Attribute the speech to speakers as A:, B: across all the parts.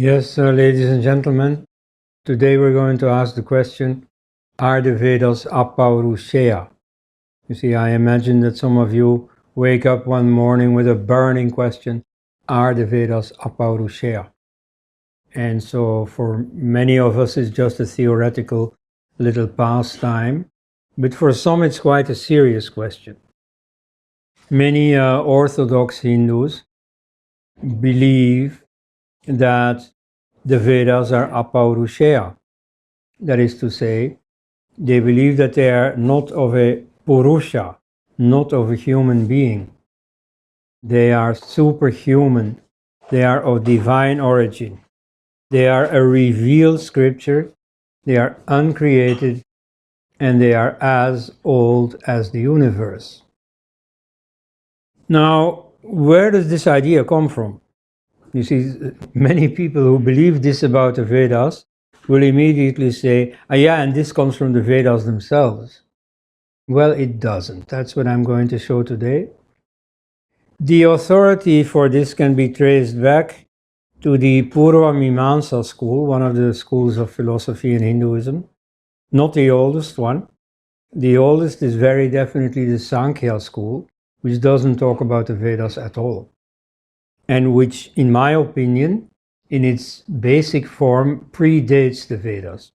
A: Yes, ladies and gentlemen, today we're going to ask the question, are the Vedas apaurushaya? You see, I imagine that some of you wake up one morning with a burning question, are the Vedas apaurushaya? And so for many of us it's just a theoretical little pastime, but for some it's quite a serious question. Many Orthodox Hindus believe that the Vedas are apaurushaya. That is to say, they believe that they are not of a Purusha, not of a human being. They are superhuman. They are of divine origin. They are a revealed scripture. They are uncreated, and they are as old as the universe. Now, where does this idea come from? You see, many people who believe this about the Vedas will immediately say, yeah, and this comes from the Vedas themselves. Well, it doesn't. That's what I'm going to show today. The authority for this can be traced back to the Purva Mimamsa school, one of the schools of philosophy in Hinduism. Not the oldest one. The oldest is very definitely the Sankhya school, which doesn't talk about the Vedas at all, and which, in my opinion, in its basic form, predates the Vedas.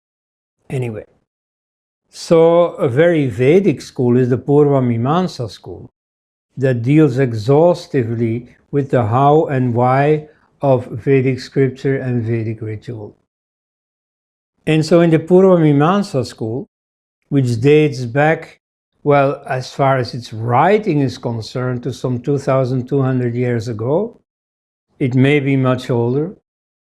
A: Anyway, so a very Vedic school is the Purva Mimamsa school that deals exhaustively with the how and why of Vedic scripture and Vedic ritual. And so in the Purva Mimamsa school, which dates back, well, as far as its writing is concerned, to some 2,200 years ago, it may be much older,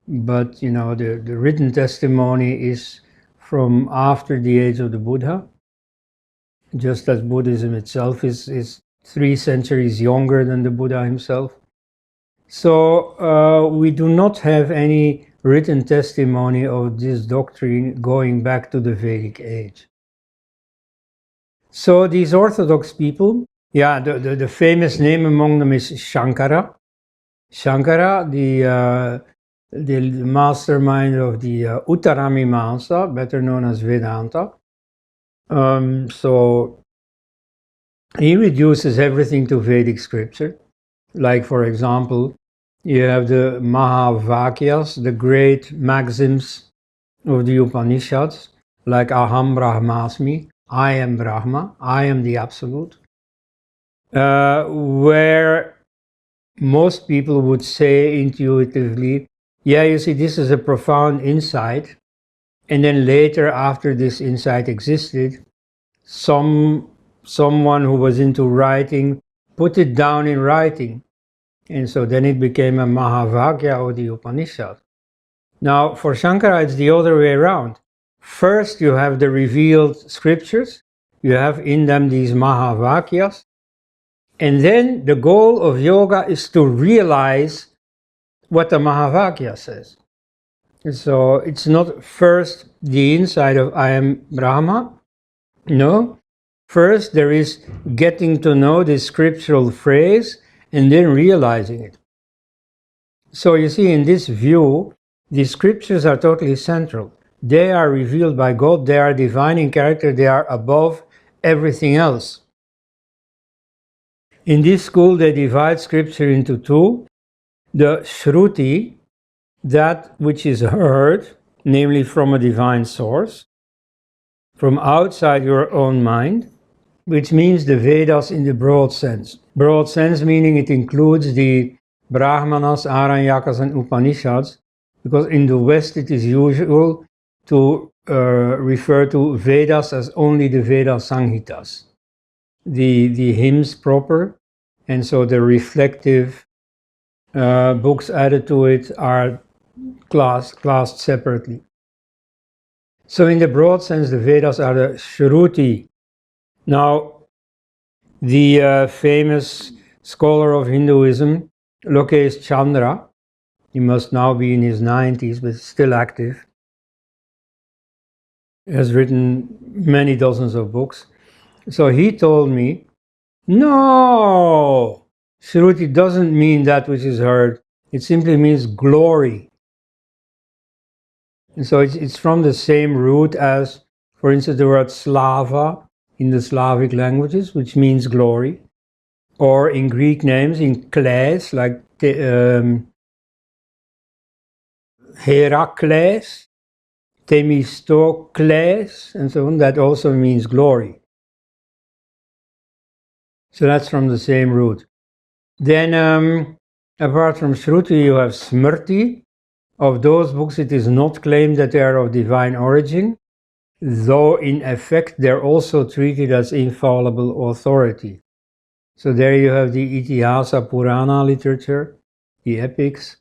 A: but you know, the written testimony is from after the age of the Buddha, just as Buddhism itself is 3 centuries younger than the Buddha himself. So we do not have any written testimony of this doctrine going back to the Vedic age. So these Orthodox people, yeah, the famous name among them is Shankara. Shankara, the mastermind of the Uttaramimamsa, better known as Vedanta. So he reduces everything to Vedic scripture. Like, for example, you have the Mahavakyas, the great maxims of the Upanishads, like Aham Brahmasmi, I am Brahma, I am the Absolute, where most people would say intuitively, yeah, you see, this is a profound insight, and then later, after this insight existed, someone who was into writing put it down in writing, and so then it became a Mahavakya of the Upanishad. Now, for Shankara, it's the other way around. First, you have the revealed scriptures, you have in them these Mahavakyas, and then the goal of yoga is to realize what the Mahavakya says. So it's not first the insight of I am Brahma. No. First there is getting to know this scriptural phrase and then realizing it. So you see, in this view, the scriptures are totally central. They are revealed by God, they are divine in character, they are above everything else. In this school, they divide scripture into 2. The Shruti, that which is heard, namely from a divine source, from outside your own mind, which means the Vedas in the broad sense. Broad sense meaning it includes the Brahmanas, Aranyakas, and Upanishads, because in the West it is usual to refer to Vedas as only the Veda Samhitas, the hymns proper, and so the reflective books added to it are classed separately. So in the broad sense, the Vedas are the Shruti. Now, the famous scholar of Hinduism, Lokesh Chandra, he must now be in his 90s, but still active, has written many dozens of books. So he told me, no, Shruti doesn't mean that which is heard. It simply means glory. And so it's from the same root as, for instance, the word slava in the Slavic languages, which means glory, or in Greek names, in Kles, like Herakles, Themistokles, and so on, that also means glory. So that's from the same root. Then, apart from Shruti, you have Smrti. Of those books, it is not claimed that they are of divine origin, though in effect they're also treated as infallible authority. So there you have the Itihasa Purana literature, the epics,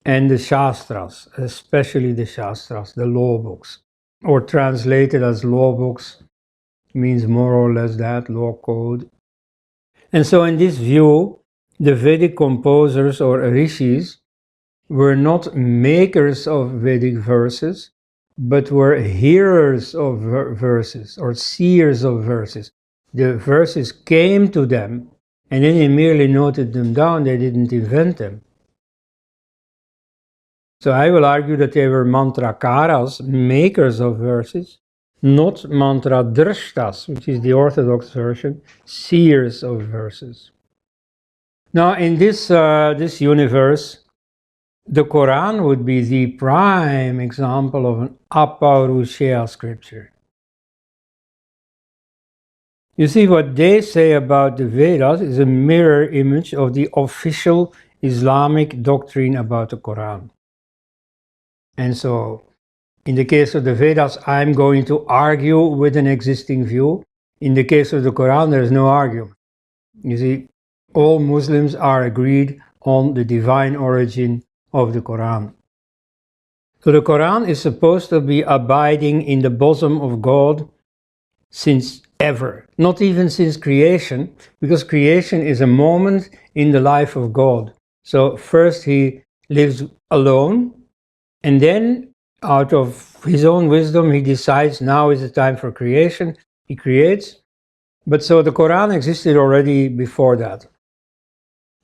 A: and the Shastras, especially the Shastras, the law books, or translated as law books, means more or less that, law code. And so in this view, the Vedic composers or rishis were not makers of Vedic verses, but were hearers of verses or seers of verses. The verses came to them and then they merely noted them down, they didn't invent them. So I will argue that they were mantrakaras, makers of verses, not mantra drashtas, which is the orthodox version, seers of verses. Now in this universe, the Quran would be the prime example of an Apaurushea scripture. You see, what they say about the Vedas is a mirror image of the official Islamic doctrine about the Quran. And so, in the case of the Vedas, I'm going to argue with an existing view. In the case of the Quran, there's no argument. You see, all Muslims are agreed on the divine origin of the Quran. So the Quran is supposed to be abiding in the bosom of God since ever, not even since creation, because creation is a moment in the life of God. So first he lives alone, and then out of his own wisdom he decides now is the time for creation, he creates. But so the Quran existed already before that.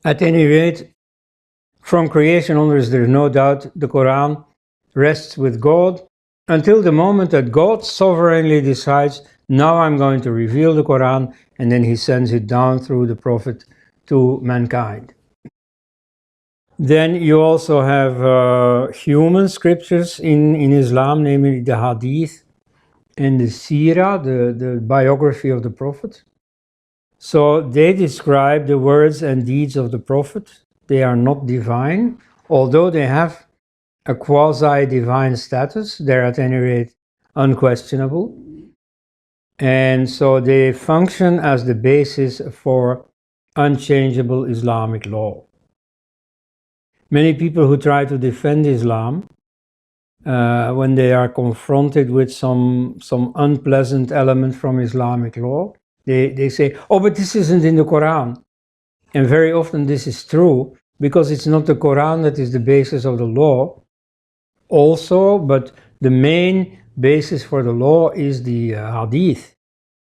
A: At any rate, from creation onwards, there's no doubt the Quran rests with God until the moment that God sovereignly decides, now I'm going to reveal the Quran, and then he sends it down through the Prophet to mankind. Then you also have human scriptures in Islam, namely the Hadith and the Sirah, the biography of the Prophet. So they describe the words and deeds of the Prophet. They are not divine, although they have a quasi-divine status. They're at any rate unquestionable. And so they function as the basis for unchangeable Islamic law. Many people who try to defend Islam, when they are confronted with some unpleasant element from Islamic law, they say, oh, but this isn't in the Quran. And very often this is true, because it's not the Quran that is the basis of the law also, but the main basis for the law is the Hadith,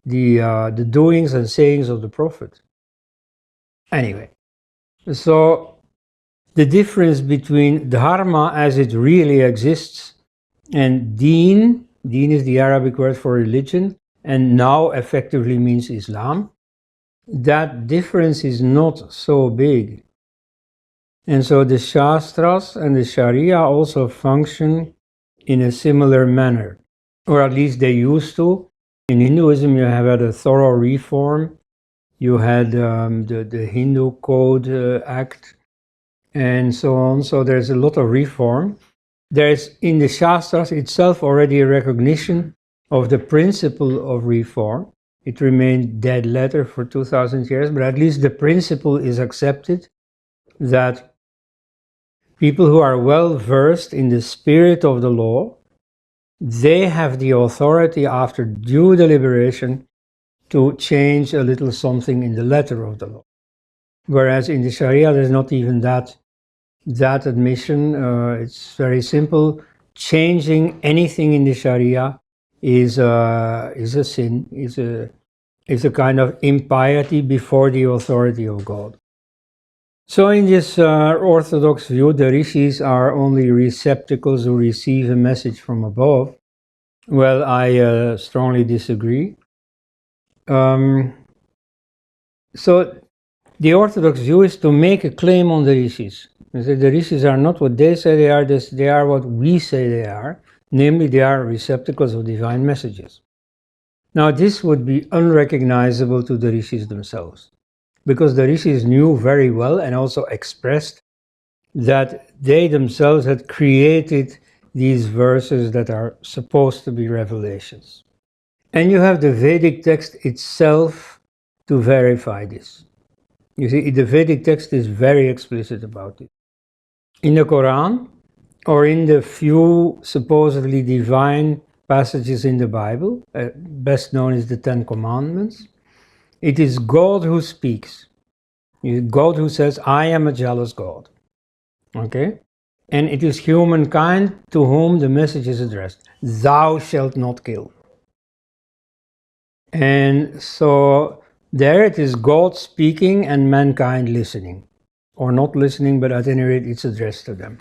A: the doings and sayings of the Prophet. Anyway, so the difference between Dharma as it really exists and Deen is the Arabic word for religion, and now effectively means Islam, that difference is not so big. And so the Shastras and the Sharia also function in a similar manner, or at least they used to. In Hinduism, you have had a thorough reform. You had the Hindu Code Act and so on. So there's a lot of reform. There's in the Shastras itself already a recognition of the principle of reform. It remained dead letter for 2000 years, but at least the principle is accepted that people who are well versed in the spirit of the law, they have the authority after due deliberation to change a little something in the letter of the law. Whereas in the Sharia, there's not even that admission. It's very simple. Changing anything in the Sharia is a sin, is a kind of impiety before the authority of God. So in this orthodox view, the rishis are only receptacles who receive a message from above. Well, I strongly disagree. So the orthodox view is to make a claim on the rishis. The rishis are not what they say they are, they are what we say they are, namely they are receptacles of divine messages. Now this would be unrecognizable to the rishis themselves, because the rishis knew very well and also expressed that they themselves had created these verses that are supposed to be revelations. And you have the Vedic text itself to verify this. You see, the Vedic text is very explicit about it. In the Quran, or in the few supposedly divine passages in the Bible, best known is the Ten Commandments, it is God who speaks. God who says, I am a jealous God. Okay? And it is humankind to whom the message is addressed. Thou shalt not kill. And so there it is God speaking and mankind listening. Or not listening, but at any rate it's addressed to them.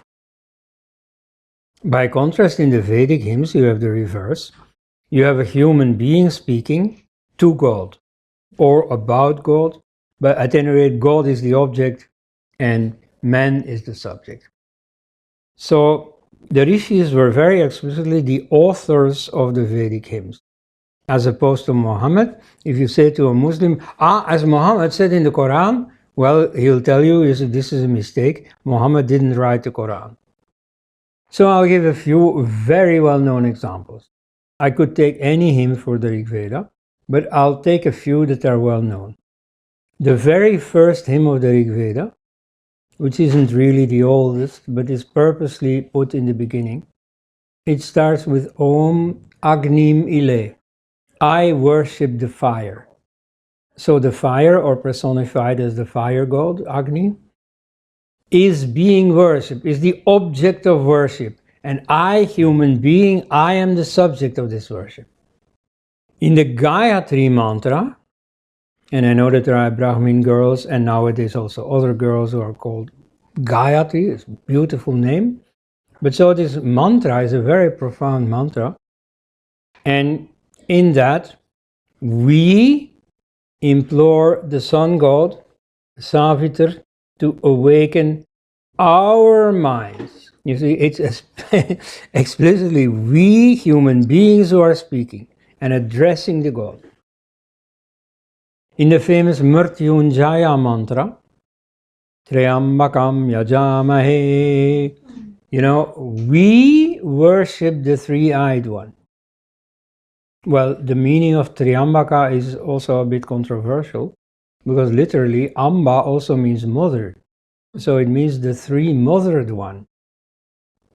A: By contrast, in the Vedic hymns you have the reverse. You have a human being speaking to God or about God, but at any rate God is the object and man is the subject. So the rishis were very explicitly the authors of the Vedic hymns. As opposed to Muhammad, if you say to a Muslim, as Muhammad said in the Quran, well, he'll tell you this is a mistake. Muhammad didn't write the Quran. So I'll give a few very well-known examples. I could take any hymn for the Rig Veda, but I'll take a few that are well-known. The very first hymn of the Rig Veda, which isn't really the oldest, but is purposely put in the beginning, it starts with Om Agnim Ile. I worship the fire. So the fire, or personified as the fire god, Agni, is being worshipped, is the object of worship. And I, human being, I am the subject of this worship. In the Gayatri mantra, and I know that there are Brahmin girls and nowadays also other girls who are called Gayatri, it's a beautiful name. But so this mantra is a very profound mantra. And in that, we implore the sun god, Savitar, to awaken our minds. You see, it's explicitly we human beings who are speaking and addressing the god. In the famous Mrityunjaya mantra, Triambakam Yajamahe, we worship the three-eyed one. Well, the meaning of Triambaka is also a bit controversial, because literally Amba also means mother. So it means the three-mothered one.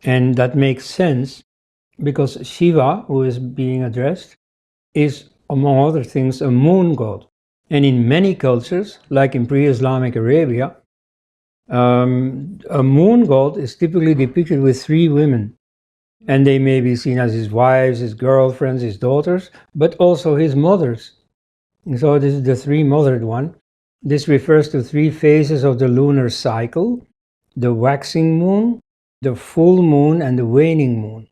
A: And that makes sense because Shiva, who is being addressed, is, among other things, a moon god. And in many cultures, like in pre-Islamic Arabia, a moon god is typically depicted with three women. And they may be seen as his wives, his girlfriends, his daughters, but also his mothers. And so this is the three-mothered one. This refers to three phases of the lunar cycle: the waxing moon, the full moon, and the waning moon.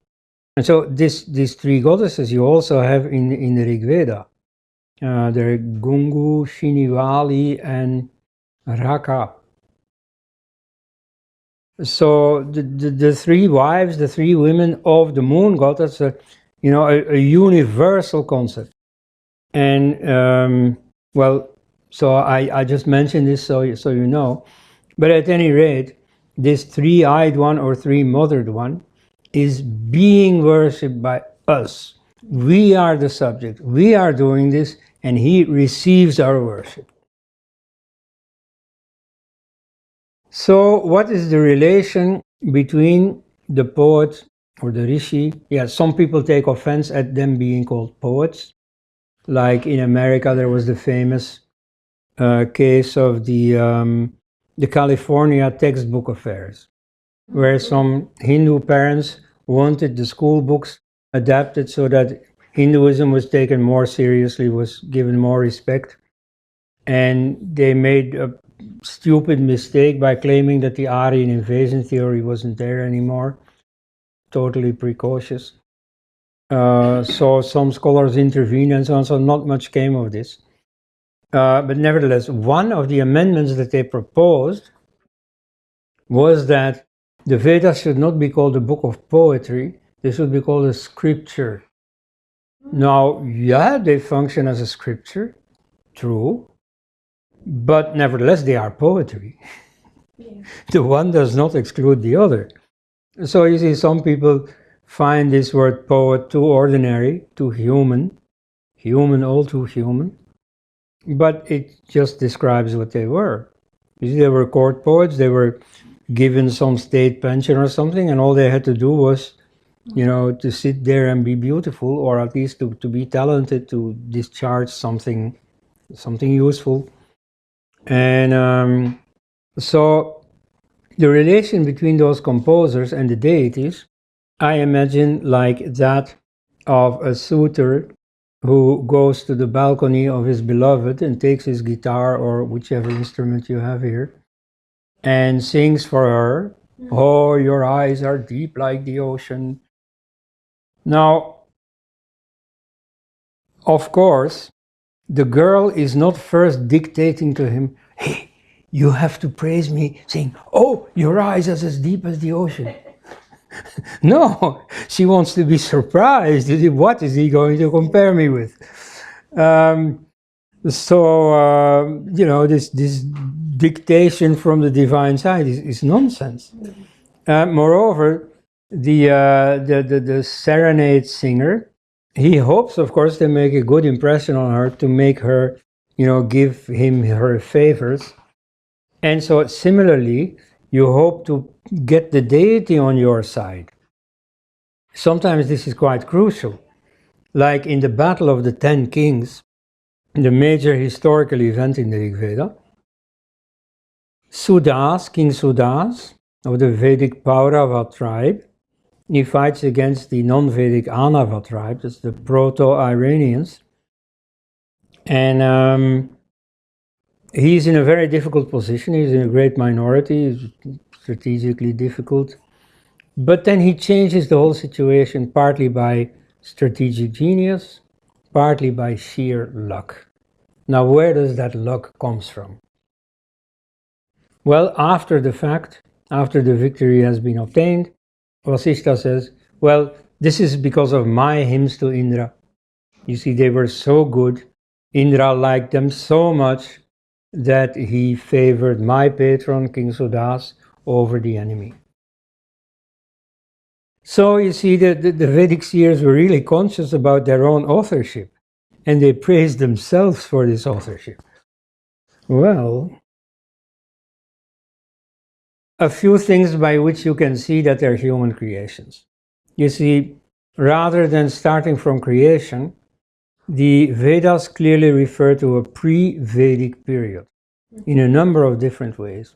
A: And so these three goddesses you also have in the Rig Veda. They're Gungu, Shinivali, and Raka. So the three wives, the three women of the moon god, that's a universal concept. And well, so I just mentioned this so you know. But at any rate, this three-eyed one or three-mothered one is being worshipped by us. We are the subject. We are doing this, and he receives our worship. So what is the relation between the poet or the rishi? Yeah, some people take offense at them being called poets. Like in America, there was the famous case of the California textbook affairs, where some Hindu parents wanted the school books adapted so that Hinduism was taken more seriously, was given more respect. And they made stupid mistake by claiming that the Aryan invasion theory wasn't there anymore. Totally precocious. So some scholars intervened and so on, so not much came of this. But nevertheless, one of the amendments that they proposed was that the Vedas should not be called a book of poetry, they should be called a scripture. Now, yeah, they function as a scripture, true, but nevertheless they are poetry. Yeah. The one does not exclude the other. So you see, some people find this word poet too ordinary, too human, all too human, but it just describes what they were. You see, they were court poets, they were given some state pension or something, and all they had to do was, you know, to sit there and be beautiful, or at least to be talented, to discharge something useful. And so the relation between those composers and the deities, I imagine like that of a suitor who goes to the balcony of his beloved and takes his guitar or whichever instrument you have here and sings for her, "Oh, your eyes are deep like the ocean." Now, of course, the girl is not first dictating to him, "Hey, you have to praise me," saying, "Oh, your eyes are as deep as the ocean." No, she wants to be surprised. What is he going to compare me with? You know, this dictation from the divine side is nonsense. Moreover, the serenade singer, he hopes, of course, to make a good impression on her, to make her, you know, give him her favors. And so similarly, you hope to get the deity on your side. Sometimes this is quite crucial. Like in the Battle of the 10 Kings, the major historical event in the Rig Veda, Sudas, King Sudas, of the Vedic Paurava tribe, he fights against the non-Vedic Anava tribe, that's the Proto-Iranians. And he's in a very difficult position, he's in a great minority, he's strategically difficult. But then he changes the whole situation, partly by strategic genius, partly by sheer luck. Now, where does that luck comes from? Well, after the fact, after the victory has been obtained, Vasishta says, well, this is because of my hymns to Indra. You see, they were so good. Indra liked them so much that he favored my patron, King Sudas, over the enemy. So you see, the Vedic seers were really conscious about their own authorship, and they praised themselves for this authorship. Well, a few things by which you can see that they're human creations. You see, rather than starting from creation, the Vedas clearly refer to a pre-Vedic period in a number of different ways.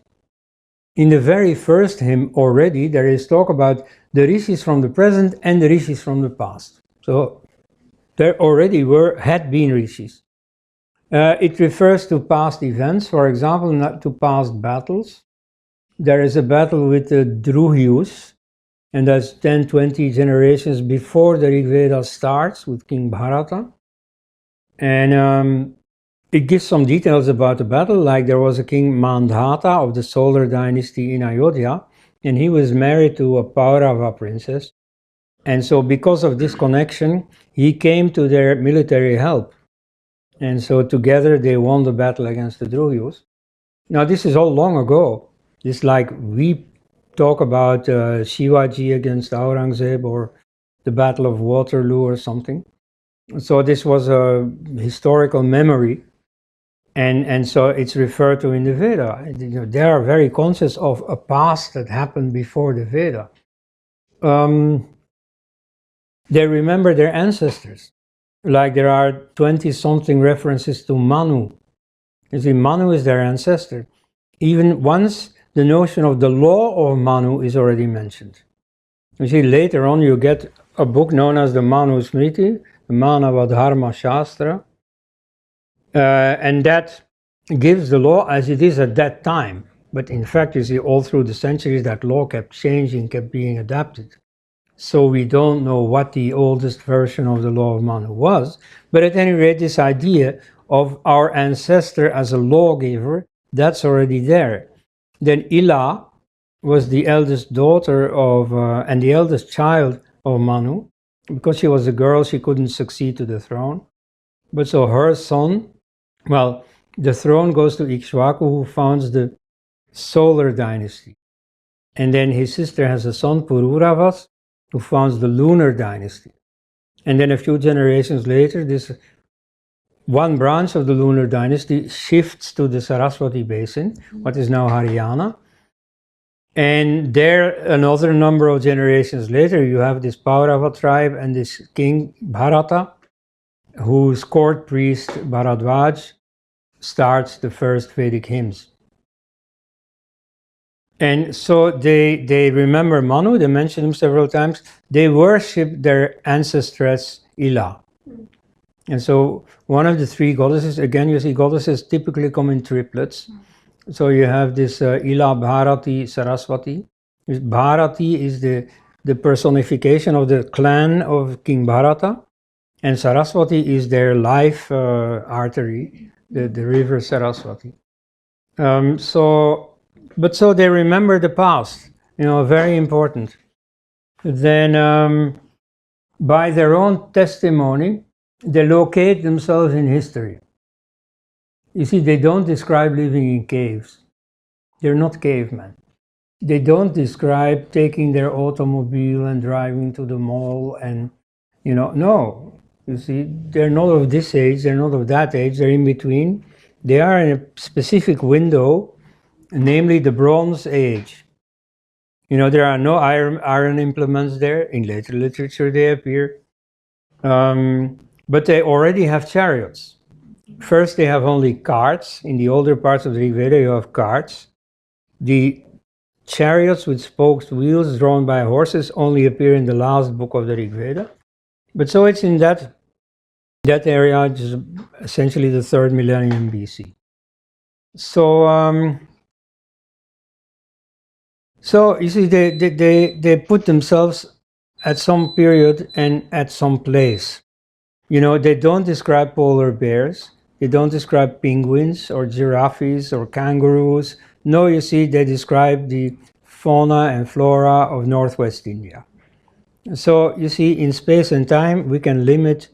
A: In the very first hymn already, there is talk about the rishis from the present and the rishis from the past. So there already had been rishis. It refers to past events, for example, not to past battles. There is a battle with the Druhyus, and that's 10-20 generations before the Rig Veda starts with King Bharata. And it gives some details about the battle, like there was a king Mandhata of the Solar dynasty in Ayodhya, and he was married to a Paurava princess. And so because of this connection, he came to their military help. And so together they won the battle against the Druhyus. Now this is all long ago. It's like we talk about Shivaji against Aurangzeb or the Battle of Waterloo or something. So this was a historical memory, and so it's referred to in the Veda. You know, they are very conscious of a past that happened before the Veda. They remember their ancestors. Like there are 20-something references to Manu. You see, Manu is their ancestor. Even once the notion of the law of Manu is already mentioned. You see, later on you get a book known as the Manu Smriti, the Manava Dharma Shastra, and that gives the law as it is at that time. But in fact, you see, all through the centuries, that law kept changing, kept being adapted. So we don't know what the oldest version of the law of Manu was. But at any rate, this idea of our ancestor as a lawgiver, that's already there. Then Ila was the eldest daughter of, and the eldest child of Manu. Because she was a girl, she couldn't succeed to the throne. But so her son, well, the throne goes to Ikshwaku, who founds the solar dynasty. And then his sister has a son, Pururavas, who founds the lunar dynasty. And then a few generations later, this one branch of the lunar dynasty shifts to the Saraswati basin, what is now Haryana. And there, another number of generations later, you have this Paurava tribe and this king Bharata, whose court priest Bharadwaj starts the first Vedic hymns. And so they remember Manu, they mention him several times. They worship their ancestress Ila. And so one of the three goddesses, again, you see goddesses typically come in triplets. So you have this Ila, Bharati, Saraswati. Bharati is the personification of the clan of King Bharata. And Saraswati is their life artery, the river Saraswati. So they remember the past, very important. Then by their own testimony, they locate themselves in history. You see, they don't describe living in caves. They're not cavemen. They don't describe taking their automobile and driving to the mall and, no. You see, they're not of this age, they're not of that age, they're in between. They are in a specific window, namely the Bronze Age. There are no iron implements there. In later literature they appear. But they already have chariots. First they have only carts. In the older parts of the Rig Veda you have carts. The chariots with spoked wheels drawn by horses only appear in the last book of the Rig Veda. But so it's in that area, just essentially the 3rd millennium BC. So you see, they put themselves at some period and at some place. They don't describe polar bears. They don't describe penguins or giraffes or kangaroos. No, you see, they describe the fauna and flora of Northwest India. So you see, in space and time, we can limit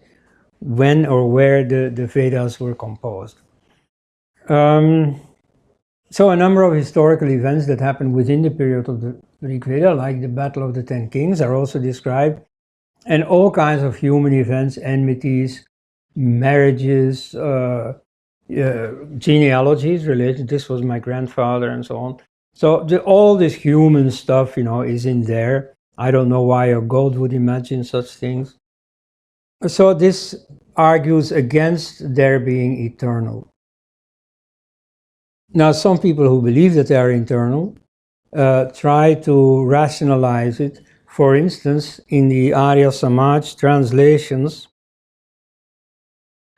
A: when or where the Vedas were composed. So a number of historical events that happened within the period of the Rig Veda, like the Battle of the Ten Kings, are also described, and all kinds of human events, enmities, marriages, genealogies related, this was my grandfather and so on. So all this human stuff, is in there. I don't know why a god would imagine such things. So this argues against their being eternal. Now, some people who believe that they are eternal try to rationalize it. For instance, in the Arya Samaj translations,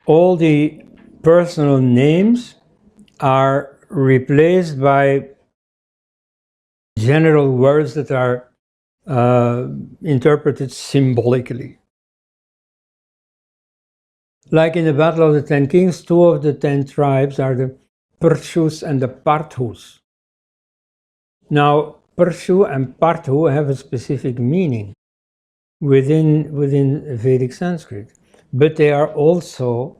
A: all the personal names are replaced by general words that are interpreted symbolically. Like in the Battle of the Ten Kings, 2 of the 10 tribes are the Pershus and the Parthus. Now, Pershu and Parthu have a specific meaning within Vedic Sanskrit, but they are also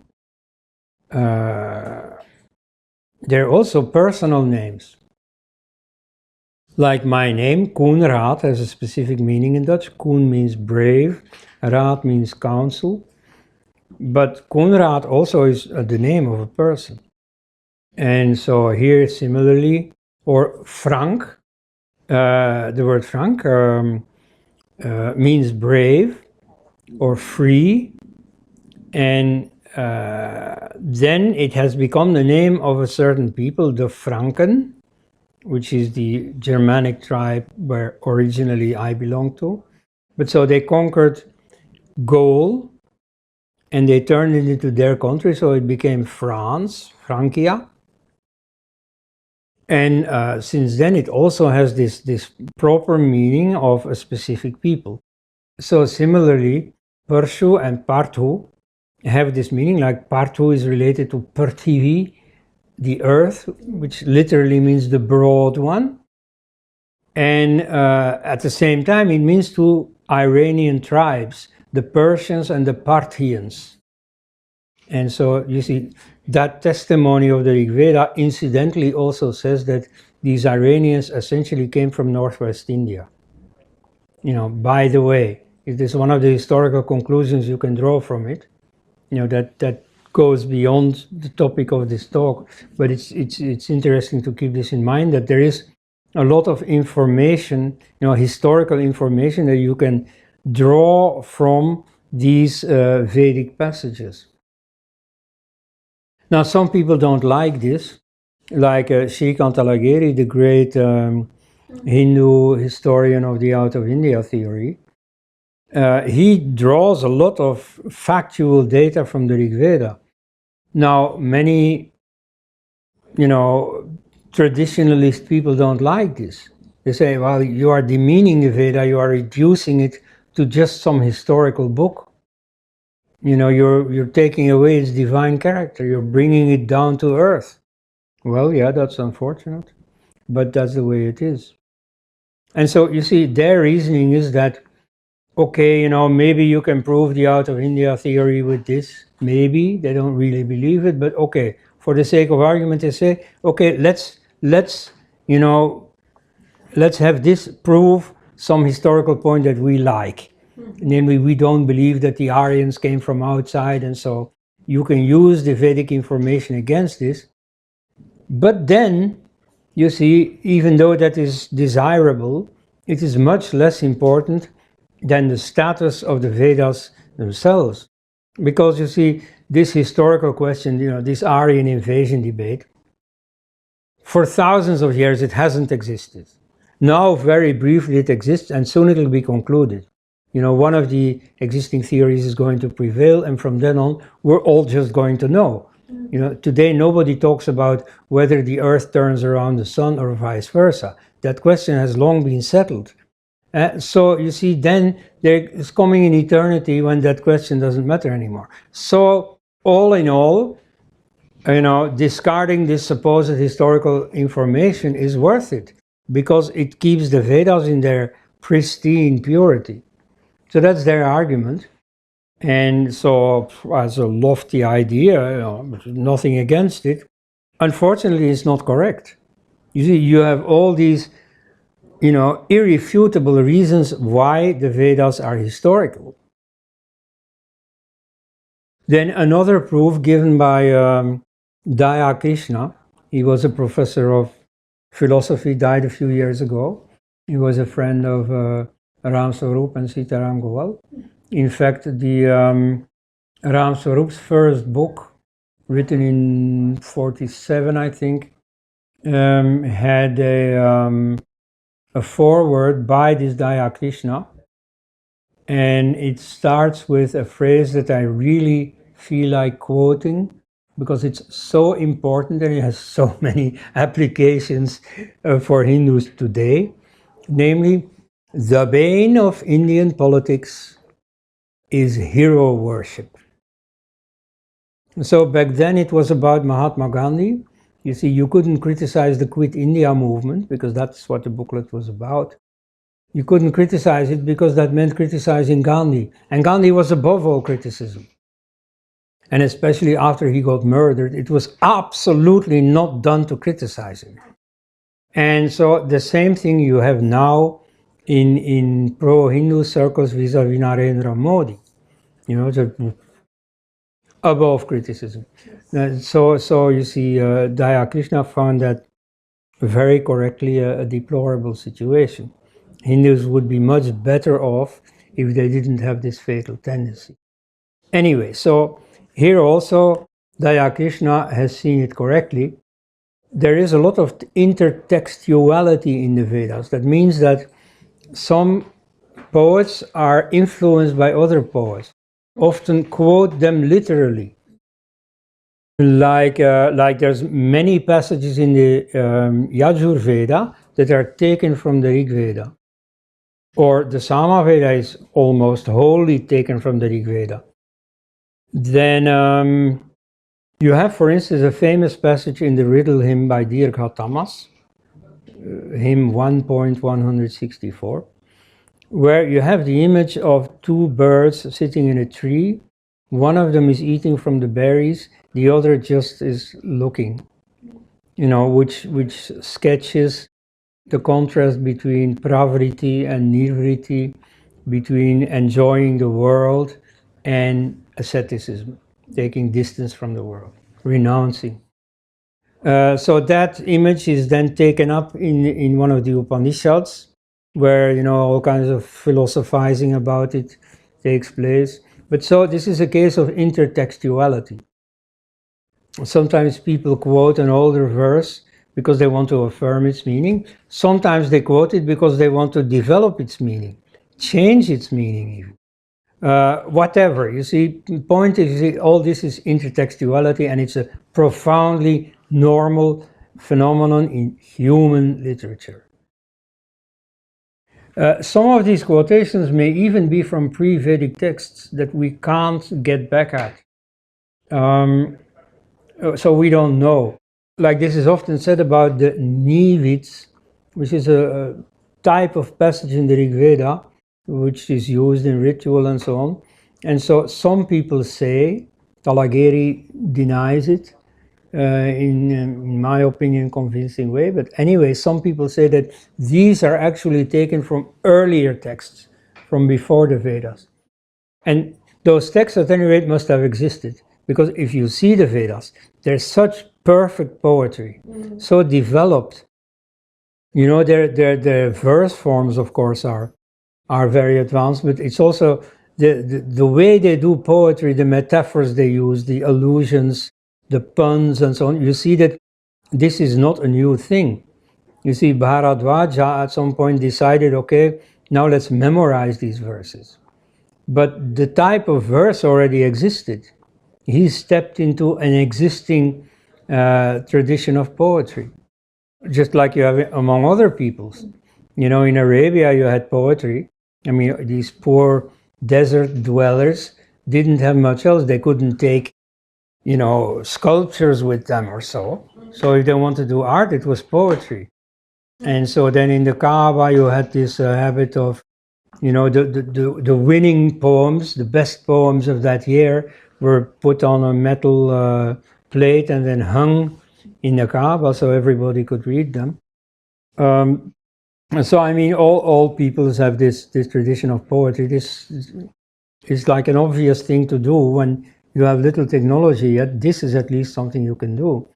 A: personal names. Like my name, Koenraad, has a specific meaning in Dutch. Koen means brave, Raad means counsel, but Koenraad also is the name of a person. And so here similarly, or Frank, the word Frank means brave or free, and then it has become the name of a certain people, the Franken, which is the Germanic tribe where originally I belong to. But so they conquered Gaul and they turned it into their country, so it became France, Francia. And since then, it also has this proper meaning of a specific people. So similarly, Parshu and Parthu have this meaning, like Parthu is related to Parthivi, the earth, which literally means the broad one. And at the same time, it means two Iranian tribes, the Persians and the Parthians. And so you see, that testimony of the Rig Veda incidentally also says that these Iranians essentially came from northwest India. You know, by the way, it is one of the historical conclusions you can draw from it. You know, that goes beyond the topic of this talk, but it's interesting to keep this in mind, that there is a lot of information, you know, historical information that you can draw from these Vedic passages. Now, some people don't like this, like Shrikant Talageri, the great Hindu historian of the Out of India theory. He draws a lot of factual data from the Rig Veda. Now, many, you know, traditionalist people don't like this. They say, well, you are demeaning the Veda, you are reducing it to just some historical book. You know, you're taking away its divine character, you're bringing it down to earth. Well, yeah, that's unfortunate, but that's the way it is. And so, you see, their reasoning is that, okay, you know, maybe you can prove the Out of India theory with this. Maybe they don't really believe it, but okay, for the sake of argument, they say, okay, let's you know, let's have this prove some historical point that we like. Namely, we don't believe that the Aryans came from outside, and so you can use the Vedic information against this. But then, you see, even though that is desirable, it is much less important than the status of the Vedas themselves. Because you see, this historical question, you know, this Aryan invasion debate, for thousands of years it hasn't existed. Now, very briefly, it exists, and soon it will be concluded. You know, one of the existing theories is going to prevail, and from then on, we're all just going to know. You know, today nobody talks about whether the Earth turns around the sun or vice versa. That question has long been settled. So you see, then there is coming an eternity when that question doesn't matter anymore. So all in all, you know, discarding this supposed historical information is worth it, because it keeps the Vedas in their pristine purity. So that's their argument. And so, as a lofty idea, you know, nothing against it. Unfortunately, it's not correct. You see, you have all these, you know, irrefutable reasons why the Vedas are historical. Then another proof given by Daya Krishna. He was a professor of philosophy, died a few years ago. He was a friend of Ram Swarup and Sitaram Goel. In fact, the Ram Swarup's first book, written in 47, I think, had a foreword by this Daya Krishna, and it starts with a phrase that I really feel like quoting, because it's so important and it has so many applications for Hindus today. Namely, the bane of Indian politics is hero worship. So back then it was about Mahatma Gandhi. You see, you couldn't criticize the Quit India movement, because that's what the booklet was about. You couldn't criticize it because that meant criticizing Gandhi. And Gandhi was above all criticism. And especially after he got murdered, it was absolutely not done to criticize him. And so the same thing you have now in pro-Hindu circles vis-a-vis Narendra Modi. You know, above criticism. So you see, Daya Krishna found that very correctly a deplorable situation. Hindus would be much better off if they didn't have this fatal tendency. Anyway, so here also Daya Krishna has seen it correctly. There is a lot of intertextuality in the Vedas. That means that some poets are influenced by other poets, often quote them literally. Like there's many passages in the Yajur Veda that are taken from the Rig Veda, or the Sama Veda is almost wholly taken from the Rig Veda. Then you have, for instance, a famous passage in the riddle hymn by Dirgha Tamas, hymn 1.164, where you have the image of two birds sitting in a tree. One of them is eating from the berries, the other just is looking, which sketches the contrast between pravriti and nirvriti, between enjoying the world and asceticism, taking distance from the world, renouncing. So that image is then taken up in one of the Upanishads, where all kinds of philosophizing about it takes place. But so this is a case of intertextuality. Sometimes people quote an older verse because they want to affirm its meaning. Sometimes they quote it because they want to develop its meaning, change its meaning even. Whatever, you see, the point is, all this is intertextuality, and it's a profoundly normal phenomenon in human literature. Some of these quotations may even be from pre-Vedic texts that we can't get back at. So we don't know. Like this is often said about the Nivits, which is a type of passage in the Rig Veda, which is used in ritual and so on. And so some people say, Talageri denies it, in my opinion, convincing way. But anyway, some people say that these are actually taken from earlier texts, from before the Vedas. And those texts at any rate must have existed, because if you see the Vedas, there's such perfect poetry, so developed. Their verse forms, of course, are very advanced, but it's also the way they do poetry, the metaphors they use, the allusions, the puns and so on. You see that this is not a new thing. You see, Bharadwaja at some point decided, okay, now let's memorize these verses. But the type of verse already existed. He stepped into an existing tradition of poetry, just like you have among other peoples. In Arabia you had poetry. I mean, these poor desert dwellers didn't have much else. They couldn't take, sculptures with them or so. So if they wanted to do art, it was poetry. And so then in the Kaaba you had this habit of, the winning poems, the best poems of that year were put on a metal plate and then hung in the Kaaba so everybody could read them. So I mean, all peoples have this tradition of poetry. This is like an obvious thing to do when you have little technology, yet this is at least something you can do.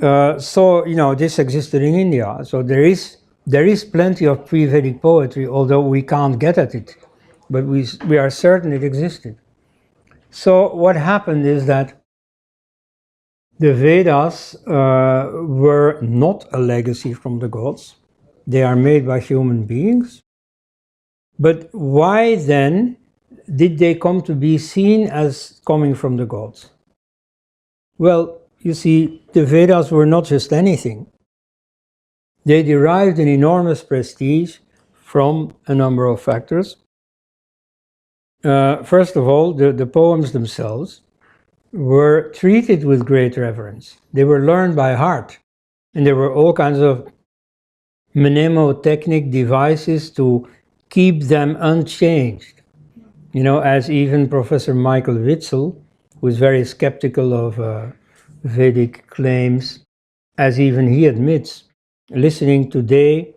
A: So this existed in India. So there is plenty of pre-Vedic poetry, although we can't get at it, but we are certain it existed. So what happened is that the Vedas were not a legacy from the gods. They are made by human beings. But why then did they come to be seen as coming from the gods? Well, you see, the Vedas were not just anything. They derived an enormous prestige from a number of factors. First of all, the poems themselves were treated with great reverence. They were learned by heart, and there were all kinds of mnemotechnic devices to keep them unchanged. As even Professor Michael Witzel, who is very skeptical of Vedic claims, as even he admits, listening today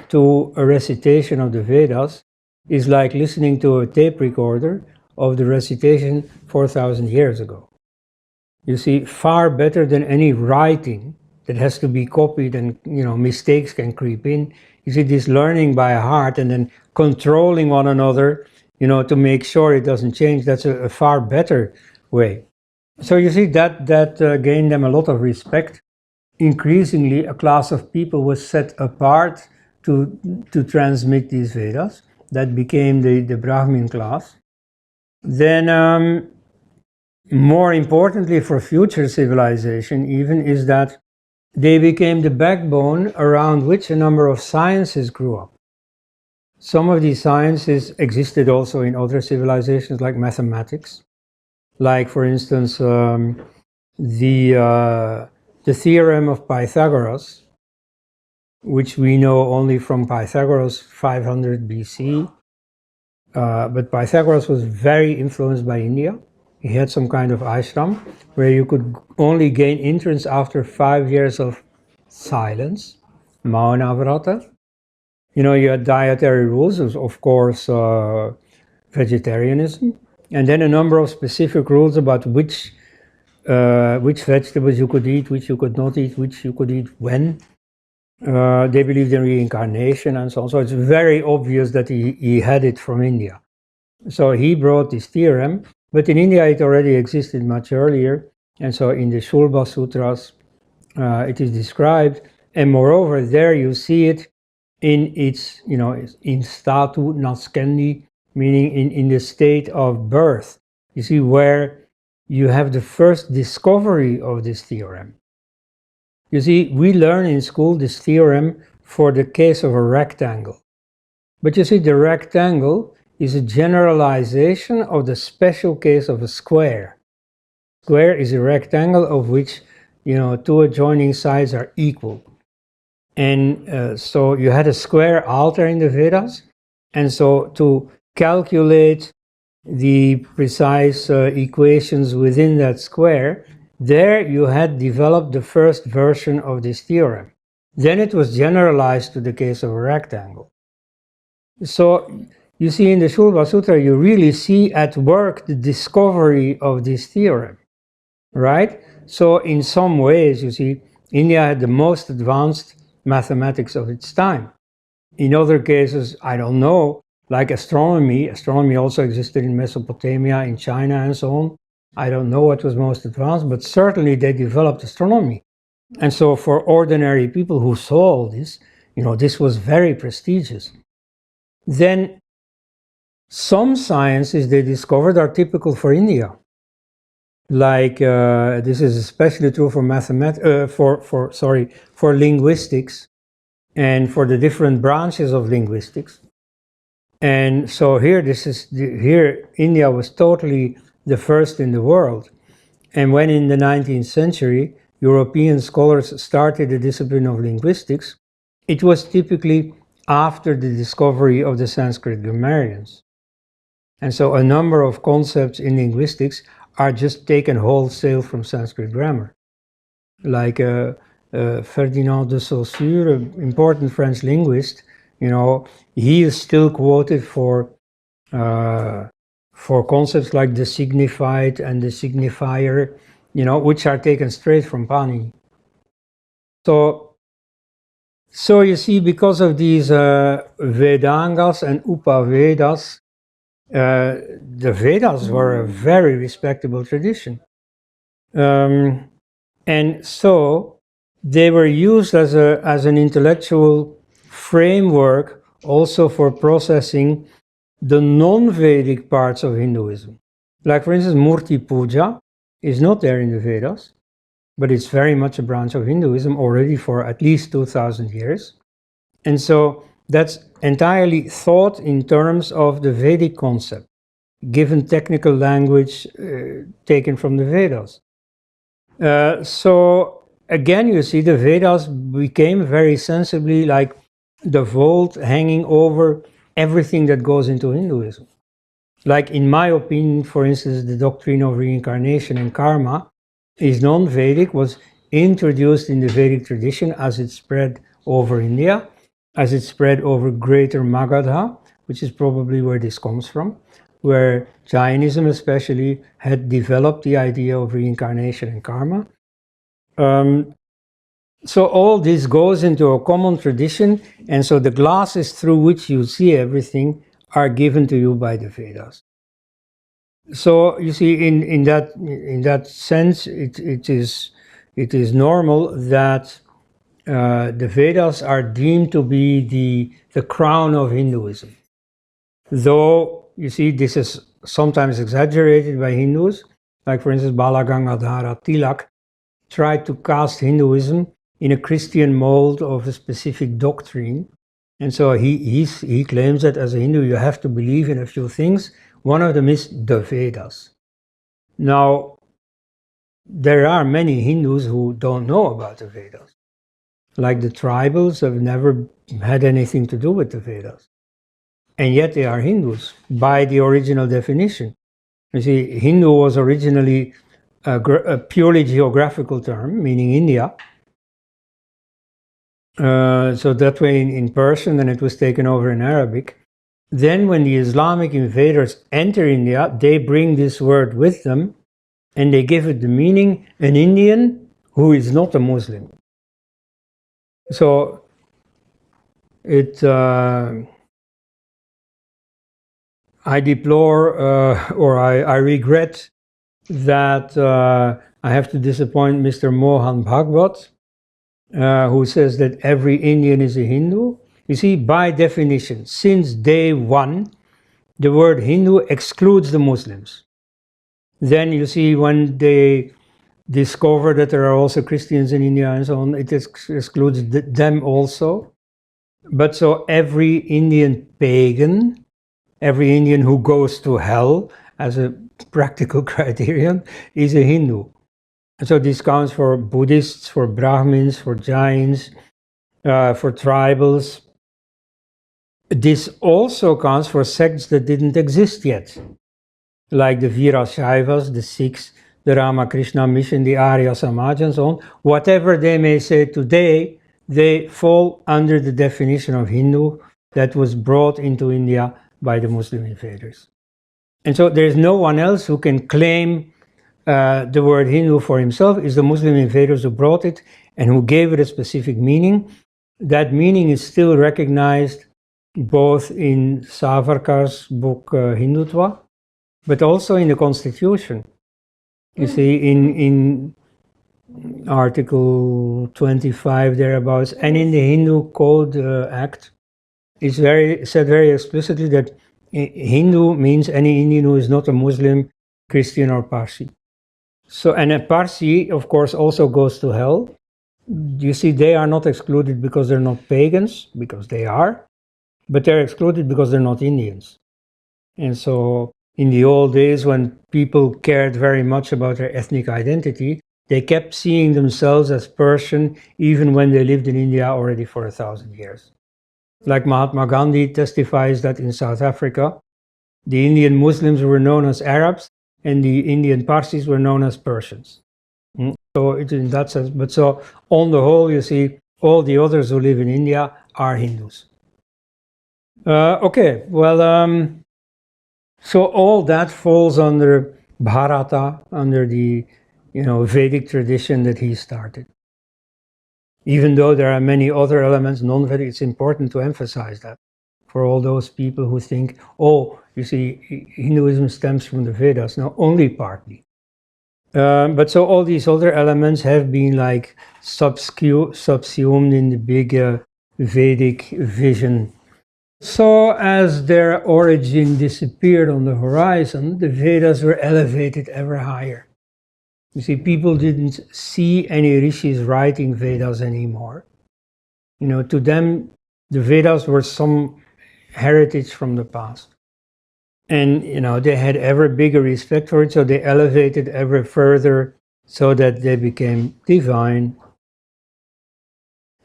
A: to a recitation of the Vedas is like listening to a tape recorder of the recitation 4,000 years ago. You see, far better than any writing that has to be copied and, mistakes can creep in. You see, this learning by heart and then controlling one another, to make sure it doesn't change, that's a far better way. So you see, that gained them a lot of respect. Increasingly, a class of people was set apart to transmit these Vedas. That became the Brahmin class. Then more importantly for future civilization even, is that they became the backbone around which a number of sciences grew up. Some of these sciences existed also in other civilizations, like mathematics, like, for instance, the theorem of Pythagoras, which we know only from Pythagoras 500 BC. But Pythagoras was very influenced by India. He had some kind of ashram where you could only gain entrance after 5 years of silence, Mauna Vrata. You know, you had dietary rules, of course, vegetarianism, and then a number of specific rules about which vegetables you could eat, which you could not eat, which you could eat when. They believed in reincarnation and so on. So it's very obvious that he had it from India. So he brought this theorem, but in India it already existed much earlier. And so in the Shulba Sutras, it is described. And moreover, there you see it in its, you know, in statu nascendi, meaning in the state of birth. You see where you have the first discovery of this theorem. You see, we learn in school this theorem for the case of a rectangle. But you see, the rectangle is a generalization of the special case of a square. Square is a rectangle of which, you know, two adjoining sides are equal. And so you had a square altar in the Vedas, and so to calculate the precise equations within that square, there you had developed the first version of this theorem. Then it was generalized to the case of a rectangle. So you see, in the Shulba Sutra, you really see at work the discovery of this theorem, right? So in some ways, you see, India had the most advanced mathematics of its time. In other cases, I don't know, like astronomy also existed in Mesopotamia, in China, and so on. I don't know what was most advanced, but certainly they developed astronomy. And so for ordinary people who saw all this, you know, this was very prestigious. Then some sciences they discovered are typical for India. Like this is especially true for for linguistics and for the different branches of linguistics. And so here India was totally the first in the world. And when in the 19th century European scholars started the discipline of linguistics, it was typically after the discovery of the Sanskrit grammarians. And so a number of concepts in linguistics are just taken wholesale from Sanskrit grammar. Like Ferdinand de Saussure, an important French linguist, you know, he is still quoted for concepts like the signified and the signifier, you know, which are taken straight from Pani. So you see, because of these Vedangas and Upavedas, the Vedas were a very respectable tradition. And so they were used as an intellectual framework also for processing the non-Vedic parts of Hinduism. Like, for instance, Murti Puja is not there in the Vedas, but it's very much a branch of Hinduism already for at least 2,000 years. And so that's entirely thought in terms of the Vedic concept, given technical language taken from the Vedas. So again, you see, the Vedas became very sensibly like the vault hanging over everything that goes into Hinduism. Like, in my opinion, for instance, the doctrine of reincarnation and karma is non-Vedic, was introduced in the Vedic tradition as it spread over India, as it spread over Greater Magadha, which is probably where this comes from, where Jainism especially had developed the idea of reincarnation and karma. So all this goes into a common tradition, and so the glasses through which you see everything are given to you by the Vedas. So you see, in that sense, it is normal that the Vedas are deemed to be the crown of Hinduism. Though, you see, this is sometimes exaggerated by Hindus, like for instance Bala Gangadhara Tilak, tried to cast Hinduism in a Christian mold of a specific doctrine. And so he claims that as a Hindu you have to believe in a few things. One of them is the Vedas. Now, there are many Hindus who don't know about the Vedas. Like the tribals have never had anything to do with the Vedas. And yet they are Hindus by the original definition. You see, Hindu was originally a purely geographical term, meaning India. So that way in Persian, and it was taken over in Arabic. Then when the Islamic invaders enter India, they bring this word with them and they give it the meaning, an Indian who is not a Muslim. So it, I deplore or I regret that I have to disappoint Mr. Mohan Bhagwat, who says that every Indian is a Hindu. You see, by definition, since day one, the word Hindu excludes the Muslims. Then you see when they discover that there are also Christians in India and so on, it excludes them also. But so every Indian pagan, every Indian who goes to hell as a practical criterion is a Hindu. So this counts for Buddhists, for Brahmins, for Jains, for tribals. This also counts for sects that didn't exist yet, like the Veerasaivas, the Sikhs, the Ramakrishna Mission, the Arya Samaj and so on. Whatever they may say today, they fall under the definition of Hindu that was brought into India by the Muslim invaders. And so there is no one else who can claim the word Hindu for himself. It's the Muslim invaders who brought it and who gave it a specific meaning. That meaning is still recognized both in Savarkar's book Hindutva, but also in the Constitution. You see, in Article 25 thereabouts, and in the Hindu Code Act, it's said very explicitly that Hindu means any Indian who is not a Muslim, Christian, or Parsi. So, and a Parsi, of course, also goes to hell. You see, they are not excluded because they're not pagans, because they are, but they're excluded because they're not Indians. And so, in the old days, when people cared very much about their ethnic identity, they kept seeing themselves as Persian even when they lived in India already for 1,000 years. Like Mahatma Gandhi testifies that in South Africa, the Indian Muslims were known as Arabs and the Indian Parsis were known as Persians. So it's in that sense, but so on the whole, you see, all the others who live in India are Hindus. Okay, well, so all that falls under Bharata, under the Vedic tradition that he started. Even though there are many other elements, non-Vedic, it's important to emphasize that for all those people who think, oh, you see, Hinduism stems from the Vedas. No, only partly. But so all these other elements have been like subsumed in the big Vedic vision. So as their origin disappeared on the horizon, the Vedas were elevated ever higher. You see, people didn't see any rishis writing Vedas anymore. To them, the Vedas were some heritage from the past. And, they had ever bigger respect for it, so they elevated ever further so that they became divine.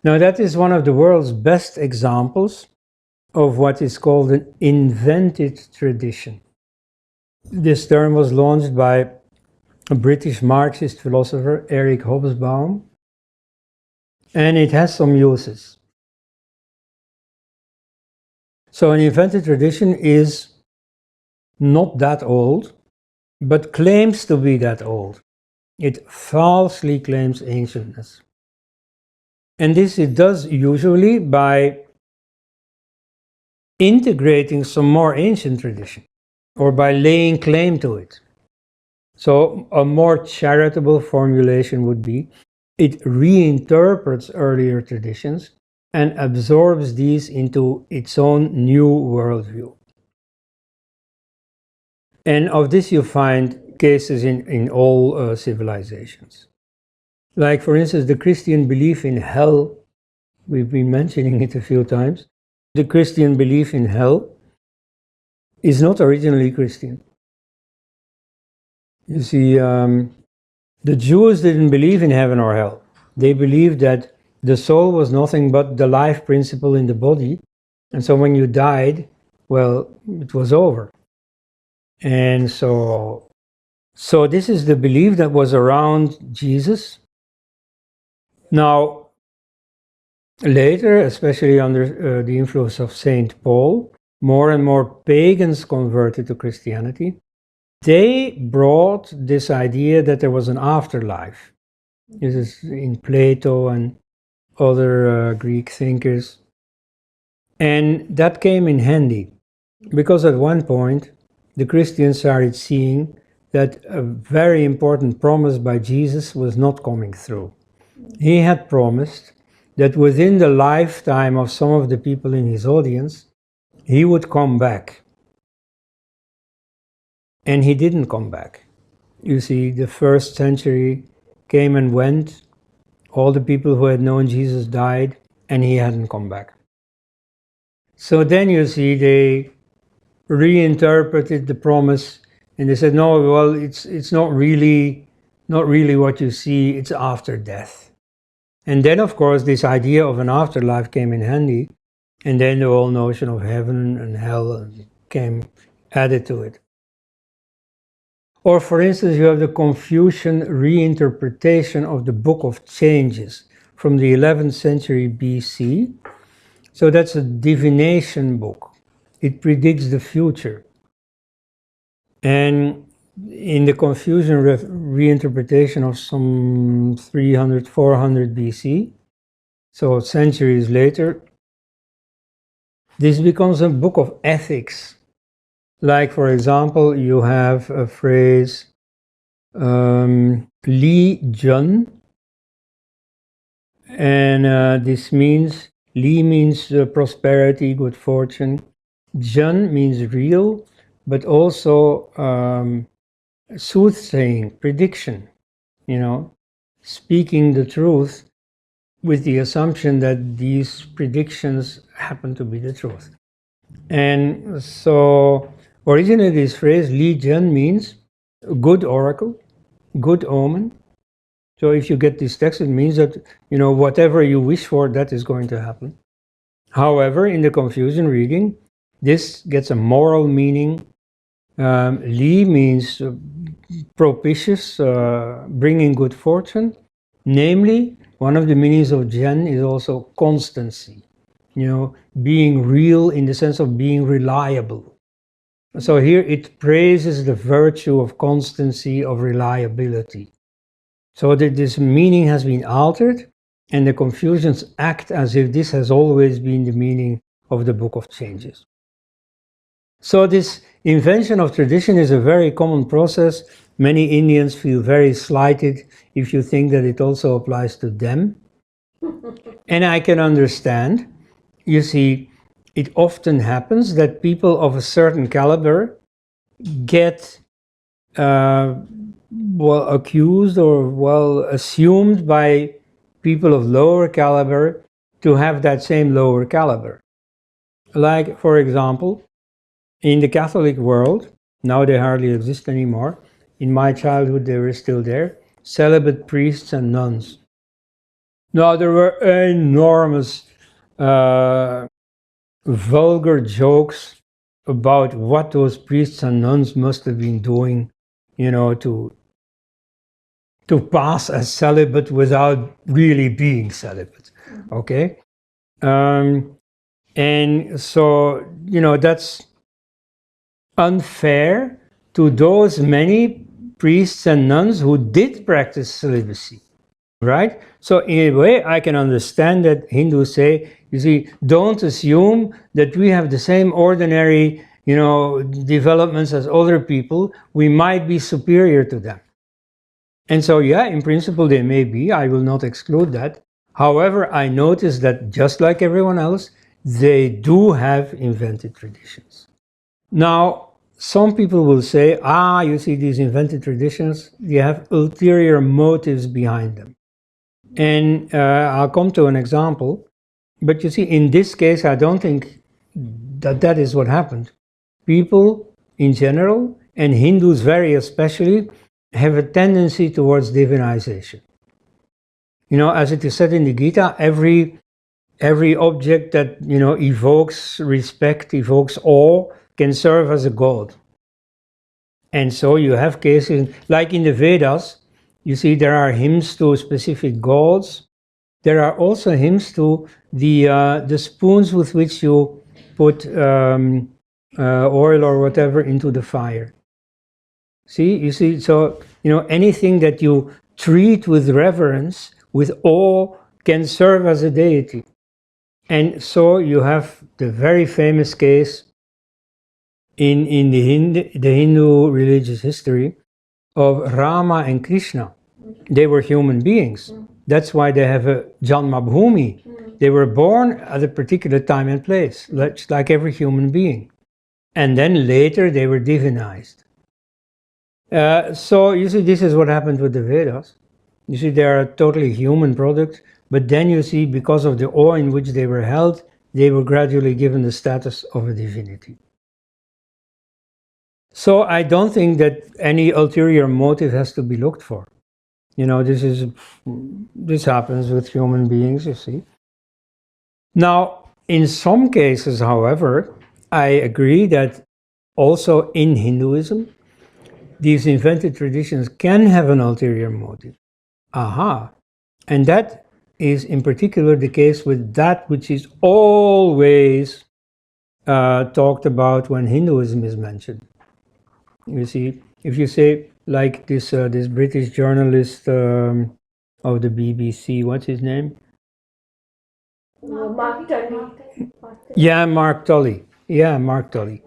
A: Now, that is one of the world's best examples of what is called an invented tradition. This term was launched by a British Marxist philosopher, Eric Hobsbawm, and it has some uses. So an invented tradition is not that old, but claims to be that old. It falsely claims ancientness. And this it does usually by integrating some more ancient tradition or by laying claim to it. So a more charitable formulation would be, it reinterprets earlier traditions and absorbs these into its own new worldview. And of this you find cases in all civilizations. Like, for instance, the Christian belief in hell, we've been mentioning it a few times. The Christian belief in hell is not originally Christian. You see, the Jews didn't believe in heaven or hell. They believed that the soul was nothing but the life principle in the body. And so when you died, well, it was over. And so this is the belief that was around Jesus. Now, later, especially under the influence of Saint Paul, more and more pagans converted to Christianity. They brought this idea that there was an afterlife. This is in Plato and other Greek thinkers. And that came in handy, because at one point, the Christians started seeing that a very important promise by Jesus was not coming through. He had promised that within the lifetime of some of the people in his audience, he would come back. And he didn't come back. You see, the first century came and went. All the people who had known Jesus died, and he hadn't come back. So then you see, they reinterpreted the promise, and they said, no, well, it's not really what you see, it's after death. And then, of course, this idea of an afterlife came in handy, and then the whole notion of heaven and hell came added to it. Or, for instance, you have the Confucian reinterpretation of the Book of Changes from the 11th century BC. So that's a divination book. It predicts the future. And in the Confucian reinterpretation of some 300, 400 BC, so centuries later, this becomes a book of ethics. Like, for example, you have a phrase, Li Jun, and this means, Li means prosperity, good fortune, Jun means real, but also soothsaying, prediction, speaking the truth with the assumption that these predictions happen to be the truth. And so originally this phrase, Li Jun, means good oracle, good omen. So if you get this text, it means that, whatever you wish for, that is going to happen. However, in the Confucian reading, this gets a moral meaning. Li means propitious, bringing good fortune. Namely, one of the meanings of Zhen is also constancy, being real in the sense of being reliable. So here it praises the virtue of constancy, of reliability. So that this meaning has been altered, and the Confucians act as if this has always been the meaning of the Book of Changes. So this invention of tradition is a very common process. Many Indians feel very slighted if you think that it also applies to them. And I can understand. You see, it often happens that people of a certain caliber get accused or assumed by people of lower caliber to have that same lower caliber. Like, for example, in the Catholic world, now they hardly exist anymore. In my childhood, they were still there. Celibate priests and nuns. Now, there were enormous vulgar jokes about what those priests and nuns must have been doing, to pass as celibate without really being celibate. Okay? And so, that's unfair to those many priests and nuns who did practice celibacy, right? So in a way, I can understand that Hindus say, you see, don't assume that we have the same ordinary, developments as other people. We might be superior to them. And so, yeah, in principle, they may be. I will not exclude that. However, I notice that just like everyone else, they do have invented traditions. Now, some people will say, you see these invented traditions, they have ulterior motives behind them. And I'll come to an example. But you see, in this case, I don't think that is what happened. People in general, and Hindus very especially, have a tendency towards divinization. You know, as it is said in the Gita, every object that, you know, evokes respect, evokes awe, can serve as a god. And so you have cases, like in the Vedas, you see there are hymns to specific gods. There are also hymns to the spoons with which you put oil or whatever into the fire. See, you see, so, you know, anything that you treat with reverence, with awe, can serve as a deity. And so you have the very famous case in the Hindu religious history of Rama and Krishna. They were human beings. That's why they have a Janmabhoomi. They were born at a particular time and place, like every human being. And then later they were divinized. So you see, this is what happened with the Vedas. You see, they are a totally human product, but then you see, because of the awe in which they were held, they were gradually given the status of a divinity. So I don't think that any ulterior motive has to be looked for. You know, this happens with human beings, you see. Now, in some cases, however, I agree that also in Hinduism, these invented traditions can have an ulterior motive. And that is in particular the case with that which is always talked about when Hinduism is mentioned. You see, if you say, like this British journalist of the BBC, what's his name?
B: Mark Tully.
A: Yeah, Mark Tully. Yeah, Mark Tully.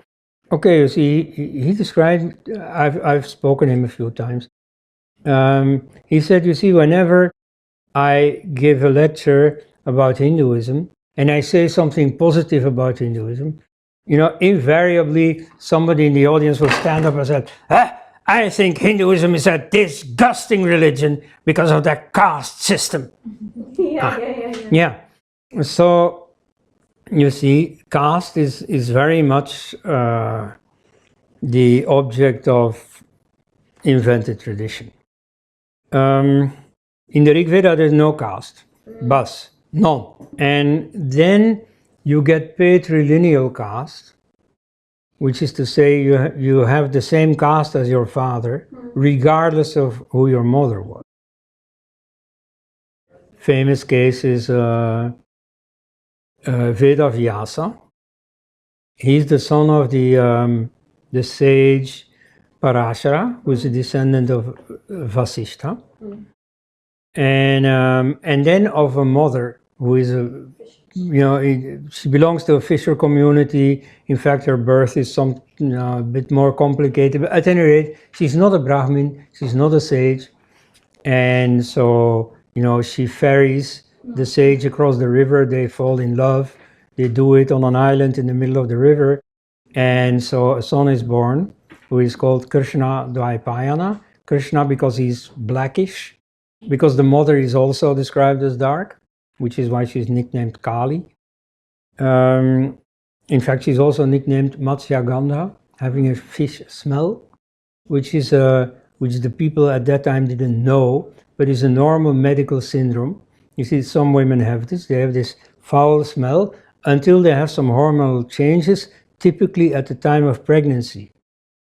A: Okay, you see, he described, I've spoken to him a few times. He said, you see, whenever I give a lecture about Hinduism and I say something positive about Hinduism, you know, invariably somebody in the audience will stand up and say, I think Hinduism is a disgusting religion because of that caste system. Yeah. So, you see, caste is very much the object of invented tradition. In the Rig Veda, there's no caste, bas, none. And then you get patrilineal caste, which is to say you have the same caste as your father, regardless of who your mother was. Famous case is Veda Vyasa. He's the son of the sage Parashara, who is a descendant of Vasishtha, and then of a mother who is she belongs to a fisher community. In fact, her birth is a bit more complicated. But at any rate, she's not a Brahmin, she's not a sage, and so she ferries the sage across the river. They fall in love. They do it on an island in the middle of the river, and so a son is born who is called Krishna Dvaipayana. Krishna because he's blackish, because the mother is also described as dark, which is why she's nicknamed Kali. In fact, she's also nicknamed Matsya Gandha, having a fish smell, which the people at that time didn't know, but is a normal medical syndrome. You see, some women have this. They have this foul smell until they have some hormonal changes, typically at the time of pregnancy.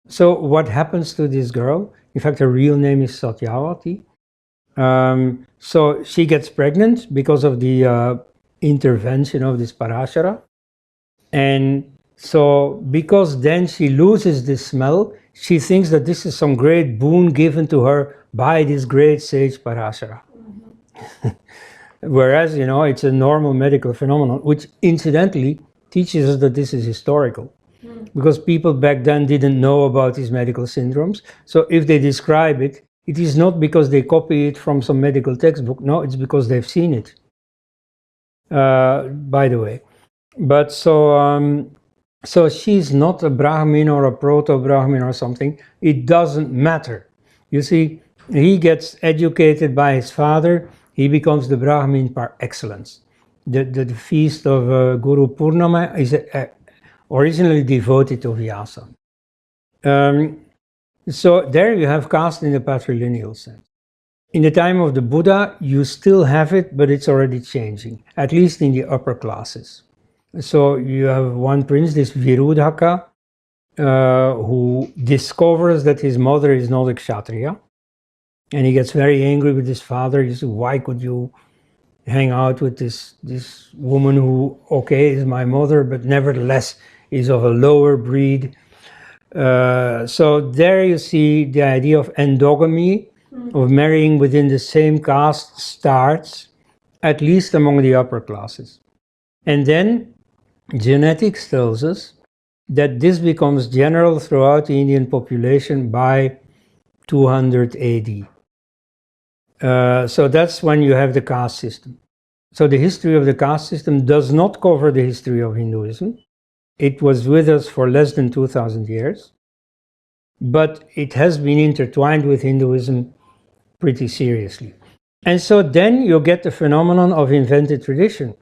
A: So what happens to this girl? In fact, her real name is Satyavati. So she gets pregnant because of the intervention of this Parashara. And so because then she loses this smell, she thinks that this is some great boon given to her by this great sage Parashara. Whereas, it's a normal medical phenomenon, which incidentally teaches us that this is historical. Because people back then didn't know about these medical syndromes. So if they describe it, it is not because they copy it from some medical textbook. No, it's because they've seen it. By the way. But so So she's not a Brahmin or a proto-Brahmin or something. It doesn't matter. You see, he gets educated by his father. He becomes the Brahmin par excellence. The feast of Guru Purnama is originally devoted to Vyasa. So there you have caste in the patrilineal sense. In the time of the Buddha, you still have it, but it's already changing, at least in the upper classes. So you have one prince, this Virudhaka, who discovers that his mother is not a Kshatriya. And he gets very angry with his father. He says, why could you hang out with this woman who, okay, is my mother, but nevertheless is of a lower breed? So there you see the idea of endogamy, of marrying within the same caste starts, at least among the upper classes. And then genetics tells us that this becomes general throughout the Indian population by 200 AD. So that's when you have the caste system. So the history of the caste system does not cover the history of Hinduism. It was with us for less than 2000 years, but it has been intertwined with Hinduism pretty seriously. And so then you get the phenomenon of invented tradition.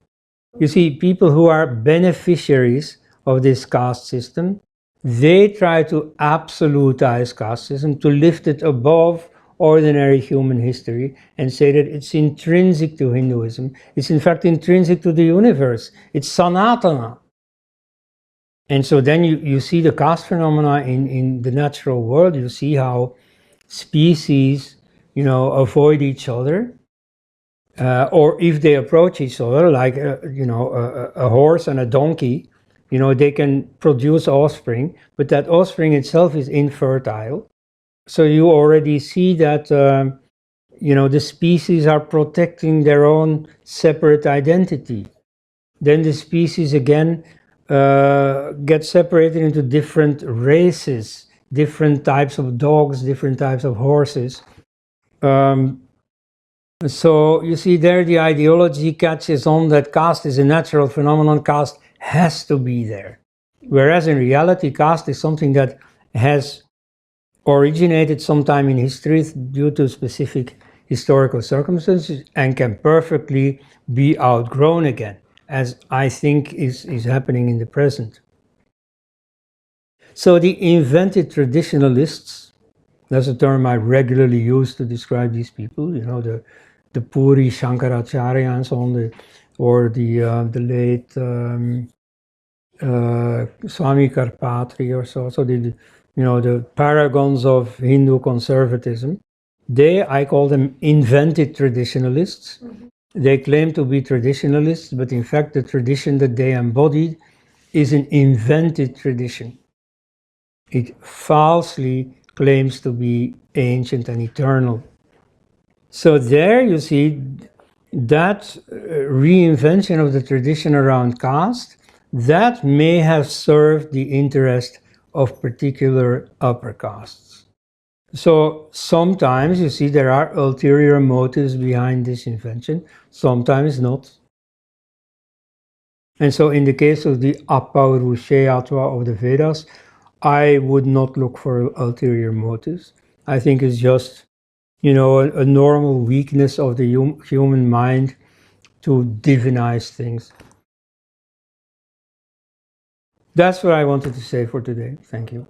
A: You see, people who are beneficiaries of this caste system, they try to absolutize caste system, to lift it above ordinary human history and say that it's intrinsic to Hinduism. It's in fact intrinsic to the universe. It's Sanatana. And so then you see the caste phenomena in the natural world. You see how species, avoid each other. Or if they approach each other, like a horse and a donkey, they can produce offspring, but that offspring itself is infertile. So you already see that the species are protecting their own separate identity. Then the species again get separated into different races, different types of dogs, different types of horses. So you see there the ideology catches on that caste is a natural phenomenon, caste has to be there. Whereas in reality, caste is something that has originated sometime in history due to specific historical circumstances and can perfectly be outgrown again, as I think is happening in the present. So the invented traditionalists, that's a term I regularly use to describe these people, the Puri Shankaracharya and so on, or the late Swami Karpatri or so the paragons of Hindu conservatism. I call them invented traditionalists. They claim to be traditionalists, but in fact the tradition that they embodied is an invented tradition. It falsely claims to be ancient and eternal. So there you see that reinvention of the tradition around caste, that may have served the interest of particular upper castes. So sometimes you see there are ulterior motives behind this invention, sometimes not. And so in the case of the Apaurusheyatva of the Vedas, I would not look for ulterior motives. I think it's just a normal weakness of the human mind to divinize things. That's what I wanted to say for today. Thank you.